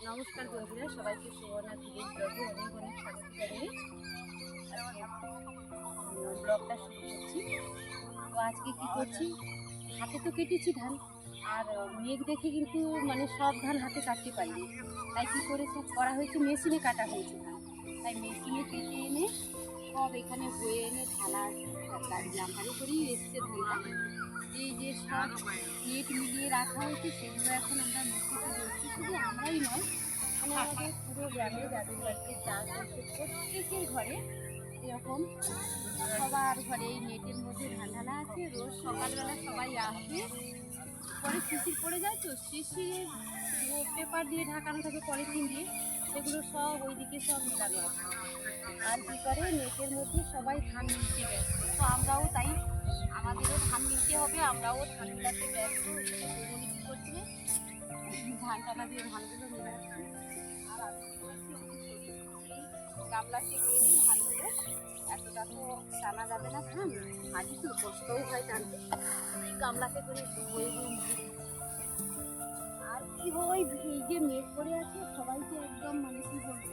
নমস্কার বন্ধুরা, সবাইকে সুবর্ণা ভিলেজ ব্লগে অনেক অনেক স্বাগত জানিয়ে ব্লগটা শুরু করছি। তো আজকে কি করছি, হাতে তো কেটেছি ধান, আর মেঘ দেখে কিন্তু সব ধান হাতে কাটতে পারিনি, তাই কি করেছে করা হয়েছে, মেশিনে কাটা হয়েছে ধান। তাই মেশিনে কেটে এনে সব এখানে বয়ে এনে ঢালা গাড়ি লাম্বারি করেই এসছে ধানটা। যে সব নেট মিলিয়ে রাখা হয়েছে সেগুলো এখন আমরা মেশিনে বলছি। শুধু আমরাই নয়, আমাদের পুরো গ্রামে যাদের বাড়িতে চাষ হচ্ছে প্রত্যেকের ঘরে এরকম সবার ঘরে এই নেটের মধ্যে ধান ঢালা আছে। রোজ সকালবেলা সবাই আসবে, পরে শিশির পড়ে যায়, তো শিশিরের পেপার দিয়ে ঢাকানো থাকে পলিথিন দিয়ে, সেগুলো সব ওইদিকে সব মেলানো আছে। আর কি করে, নেটের মধ্যে সবাই ধান মিলতে ব্যস্ত। তো আমরাও তাই, আমাদেরও ধান মিলতে হবে, আমরাও ধান মিলাতে ব্যস্ত। এদিকে কি করছে, ধান টানা দিয়ে ধানগুলো মেলাচ্ছে। আর আমি গামলাতে গিয়ে ধানগুলো, এতটা তো টানা যাবে না ধান, ভারী তো কষ্টও হয় টানতে, গামলাতে করে বয়ে বয়ে। আর কি হয়, এই যে মেঘ করে আছে, সবাইকে একদম কি বলবো,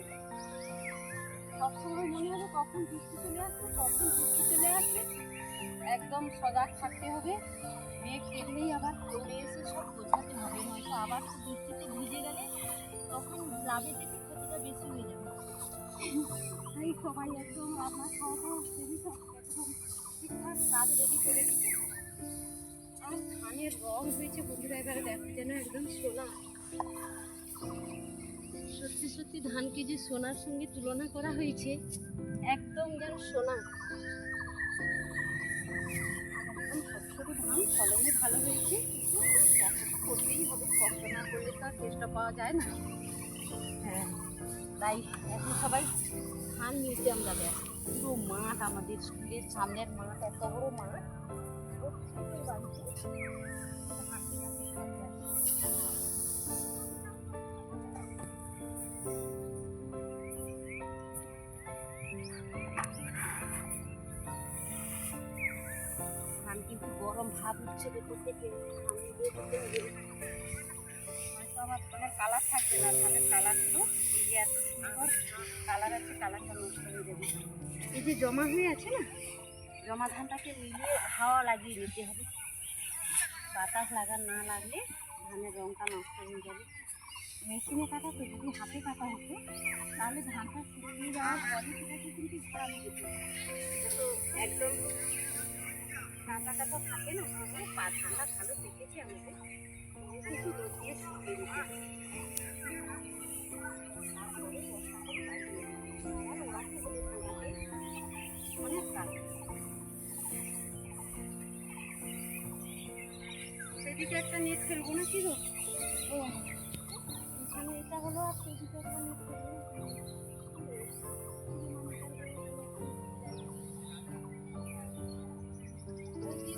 সবসময় মনে হবে কখন বৃষ্টি চলে আসবে, কখন বৃষ্টি চলে আসবে। একদম সজাগ থাকতে হবে। মেঘ দেখলেই আবার দৌড়ে এসে সব বোঝাতে হবে, নয়তো আবার বৃষ্টিতে ভিজে গেলে তখন লাভের থেকে ক্ষতিটা বেশি হয়ে যাবে। তাই সবাই একদম রান্না খাওয়া দাওয়া সেরে সব একদম ঠিকঠাক কাজ রেডি করে দিতে। আর ধানের রং হয়েছে বন্ধুরা, এবারে দেখো যেন একদম সোনা। সত্যি সত্যি ধানকে যে সোনার সঙ্গে তুলনা করা হয়েছে, একদম যেন সোনা। একদম ছোট ধান, ফলনে ভালো হয়েছে, কিন্তু করতেই হবে, কষ্ট না করলে তো আর চেষ্টা পাওয়া যায় না। হ্যাঁ, তাই এখন সবাই ধান নিতে আমরা ব্যস্ত। পুরো মাঠ, আমাদের স্কুলের সামনের মাঠ, এত বড় মাঠ, প্রত্যেকের বাড়িতে ধান কিন্তু গরম ভাব উঠছে, প্রত্যেকে আবার ধানের কালার থাকবে না। ধানের কালারগুলো যে এত সুন্দর কালার আছে, কালারটা নষ্ট হয়ে যাবে। এই যে জমা হয়ে আছে না, জমা ধানটাকে মিলিয়ে হাওয়া লাগিয়ে নিতে হবে। বাতাস না লাগলে ধানের রঙটা নষ্ট হয়ে যাবে। মেশিনে কাটা তো, যদি হাতে কাটা হতো তাহলে ধানটা শুকিয়ে যাওয়ার পরে সেটাকে কিন্তু ঝাড়ানো যেত। তো একদম কাঁচা কাঁচা থাকে না, ধানটা ভালো পেকেছে আমাদের, কিছু রোদ দিয়ে শুকিয়ে দিতে হবে। অনেক কাজ। সেদিকে একটা নেট ফেলবো না, কি গো? ও এখানে এটা হলো, আর সেদিকে একটা নেট ফেলবো।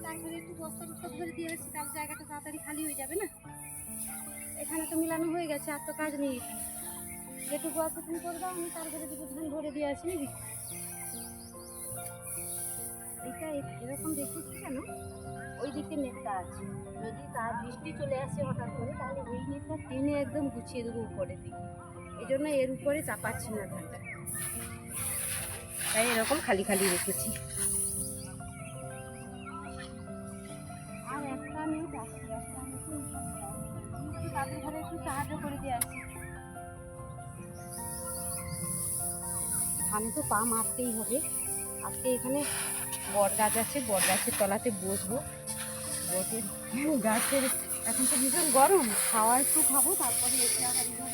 তারপরে একটু বস্তা টস্তা ধরে দিয়ে আসছি, তার জায়গাটা তাড়াতাড়ি খালি হয়ে যাবে না। এখানে তো মিলানো হয়ে গেছে, আর তো কাজ নেই। যেটুকু আছে তুমি করবে, আমি তারপরে দুটো ধান ভরে দিয়ে আসি নাকি। এইটা এরকম দেখেছি কেন, ওই দিকে নেটটা আছে, যদি তার বৃষ্টি চলে আসে হঠাৎ করে, তাহলে ওই নেটটা টেনে একদম গুছিয়ে দেবো উপরের দিকে। এই জন্য এর উপরে চাপাচ্ছি না ধানটা, তাই এরকম খালি খালি রেখেছি। আর একটা নেট আছে, একটা নেট তাদের ঘরে একটু সাহায্য করে দিয়ে আসি। ধানে তো পা মারতেই হবে। আজকে এখানে বট গাছ আছে, বট গাছের তলাতে বসবো। বটের গাছের এখন তো ভীষণ গরম, খাওয়া একটু খাবো, তারপরে এসে আবার এইভাবে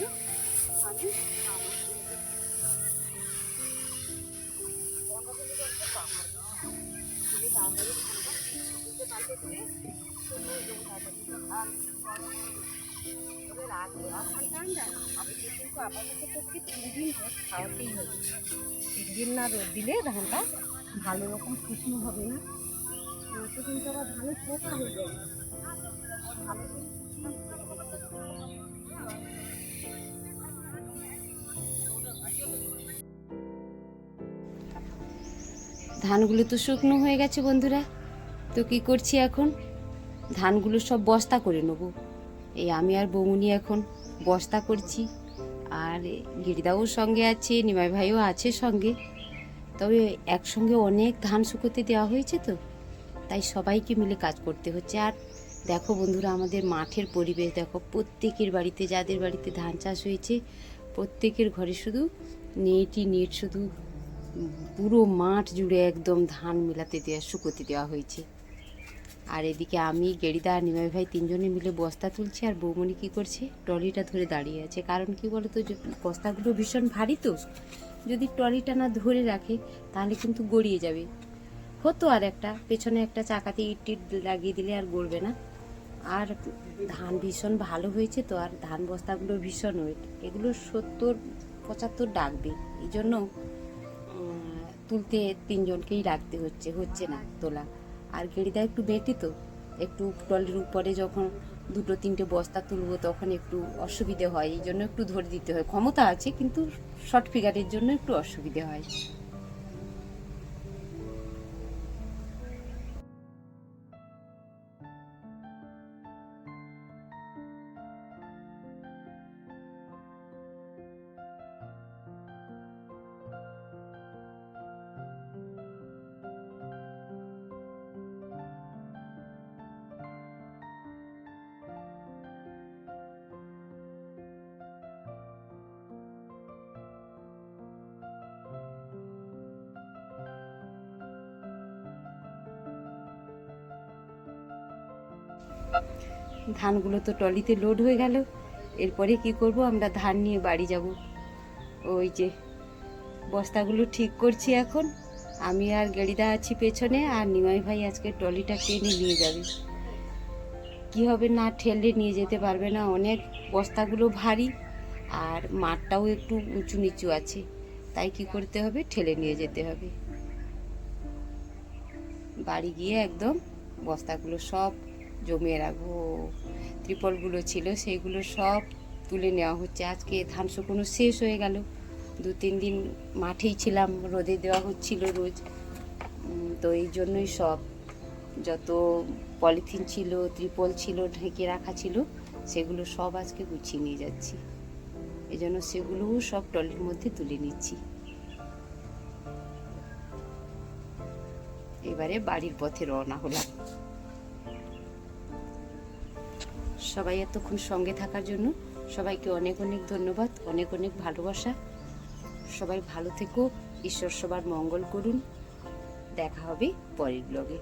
কিন্তু আপাতত পক্ষে 3 দিন রোদ খাওয়াতেই হবে। 3 দিন না রোদ দিলে ধানটা ভালো রকম শুকনো হবে না, নয়তো কিন্তু আবার ধানের পোকা হয়ে যাবে। ধানগুলো তো শুকনো হয়ে গেছে বন্ধুরা, তো কি করছি এখন, ধানগুলো সব বস্তা করে নেবো। এই আমি আর বৌমনি এখন বস্তা করছি। আর গিরিদাও সঙ্গে আছে, নিমাই ভাইও আছে সঙ্গে। তবে একসঙ্গে অনেক ধান শুকোতে দেওয়া হয়েছে তো, তাই সবাইকে মিলে কাজ করতে হচ্ছে। আর দেখো বন্ধুরা, আমাদের মাঠের পরিবেশ দেখো, প্রত্যেকের বাড়িতে, যাদের বাড়িতে ধান চাষ হয়েছে প্রত্যেকের ঘরে শুধু নেটই নেট, শুধু পুরো মাঠ জুড়ে একদম ধান মেলাতে দেওয়া, শুকোতে দেওয়া হয়েছে। আর এদিকে আমি, গেরিদা আর নিমাই ভাই তিনজনে মিলে বস্তা তুলছি, আর বৌমণি কী করছে, ট্রলিটা ধরে দাঁড়িয়ে আছে। কারণ কি বলো তো, বস্তাগুলো ভীষণ ভারী তো, যদি ট্রলিটা না ধরে রাখে তাহলে কিন্তু গড়িয়ে যাবে। হতো আর একটা পেছনে একটা চাকাতে ইট টিট লাগিয়ে দিলে আর গড়বে না। আর ধান ভীষণ ভালো হয়েছে তো, আর ধান বস্তাগুলো ভীষণ ওয়েট, এগুলো 70-75 ডাকবে, এই জন্য তুলতে তিনজনকেই রাখতে হচ্ছে না তোলা। আর গেড়িদা একটু বেটে তো, একটু ট্রলির উপরে যখন 2-3টে বস্তা তুলবো তখন একটু অসুবিধে হয়, এই জন্য একটু ধরে দিতে হয়। ক্ষমতা আছে কিন্তু শর্ট ফিগারের জন্য একটু অসুবিধে হয়। ধানগুলো তো ট্রলিতে লোড হয়ে গেল, এরপরে কি করব, আমরা ধান নিয়ে বাড়ি যাব। ওই যে বস্তাগুলো ঠিক করছি এখন, আমি আর গেড়িদা আছি পেছনে, আর নিমাই ভাই আজকে ট্রলিটা টেনে নিয়ে যাবে। কি হবে, না ঠেললে নিয়ে যেতে পারবে না, অনেক বস্তাগুলো ভারী, আর মাঠটাও একটু উঁচু নিচু আছে, তাই কি করতে হবে, ঠেলে নিয়ে যেতে হবে। বাড়ি গিয়ে একদম বস্তাগুলো সব জমিয়ে রাখবো। ত্রিপলগুলো ছিল সেইগুলো সব তুলে নেওয়া হচ্ছে। আজকে ধান শুকনো শেষ হয়ে গেল, 2-3 দিন মাঠেই ছিলাম, রোদে দেওয়া হচ্ছিল রোজ, তো এই জন্যই সব যত পলিথিন ছিল, ত্রিপল ছিল, ঢেকে রাখা ছিল, সেগুলো সব আজকে গুছিয়ে নিয়ে যাচ্ছি। এই জন্য সেগুলোও সব ট্রলির মধ্যে তুলে নিচ্ছি। এবারে বাড়ির পথে রওনা হলাম। সবাই এতক্ষণ সঙ্গে থাকার জন্য সবাইকে অনেক অনেক ধন্যবাদ, অনেক অনেক ভালোবাসা। সবাই ভালো থেকো, ঈশ্বর সবার মঙ্গল করুন। দেখা হবে পরের ব্লগে।